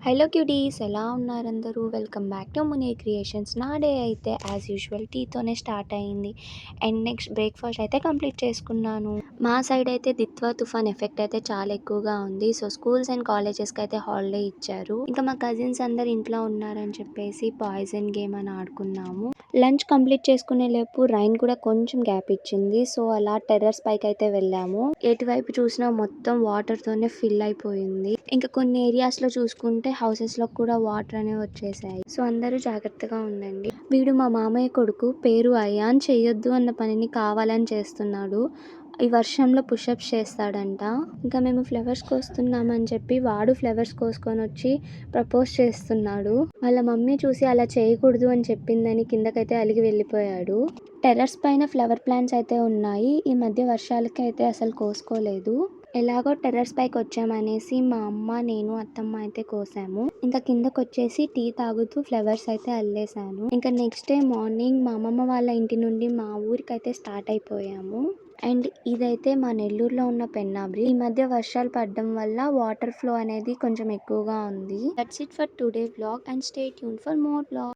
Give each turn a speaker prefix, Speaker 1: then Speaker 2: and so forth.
Speaker 1: Hello cuties, ఎలా ఉన్నారు అందరూ? Welcome back to Muni creations. నా డే అయితే యాజ్ యూజువల్ టీతోనే స్టార్ట్ అయింది. అండ్ నెక్స్ట్ బ్రేక్ఫాస్ట్ అయితే కంప్లీట్ చేసుకున్నాను. మా సైడ్ అయితే దిత్వా తుఫాన్ ఎఫెక్ట్ అయితే చాలా ఎక్కువగా ఉంది. సో స్కూల్స్ అండ్ కాలేజెస్కి అయితే హాలిడే ఇచ్చారు. ఇంకా మా కజిన్స్ అందరు ఇంట్లో ఉన్నారని చెప్పేసి పాయిజన్ గేమ్ అని ఆడుకున్నాము. లంచ్ కంప్లీట్ చేసుకునే లోపు రైన్ కూడా కొంచెం గ్యాప్ ఇచ్చింది. సో అలా టెర్రస్ పైకి అయితే వెళ్ళాము. ఎటువైపు చూసినా మొత్తం వాటర్ తోనే ఫిల్ అయిపోయింది. ఇంకా కొన్ని ఏరియాస్ లో చూసుకుంటే హౌసెస్ లో కూడా వాటర్ అనేవి వచ్చేసాయి. సో అందరూ జాగ్రత్తగా ఉండండి. వీడు మా మామయ్య కొడుకు, పేరు అయాన్. చెయ్యొద్దు అన్న పనిని కావాలని చేస్తున్నాడు. ఈ వర్షంలో పుషప్స్ చేస్తాడంట. ఇంకా మేము ఫ్లవర్స్ కోస్తున్నామని చెప్పి వాడు ఫ్లవర్స్ కోసుకొని వచ్చి ప్రపోజ్ చేస్తున్నాడు. వాళ్ళ మమ్మీ చూసి అలా చేయకూడదు అని చెప్పిందని కిందకైతే అలిగి వెళ్ళిపోయాడు. టెర్రస్ పైన ఫ్లవర్ ప్లాంట్స్ అయితే ఉన్నాయి. ఈ మధ్య వర్షాలకి అయితే అసలు కోసుకోలేదు. ఎలాగో టెర్రస్ పైకి వచ్చామనేసి మా అమ్మ, నేను, అత్తమ్మ అయితే కోసాము. ఇంకా కిందకు వచ్చేసి టీ తాగుతూ ఫ్లవర్స్ అయితే అల్లేసాను. ఇంకా నెక్స్ట్ డే మార్నింగ్ మా అమ్మమ్మ వాళ్ళ ఇంటి నుండి మా ఊరికైతే స్టార్ట్ అయిపోయాము. అండ్ ఇదైతే మా నెల్లూరులో ఉన్న పెన్నాబ్రి. ఈ మధ్య వర్షాలు పడడం వల్ల వాటర్ ఫ్లో అనేది కొంచెం ఎక్కువగా ఉంది. That's it for today vlog and stay tune for more vlog.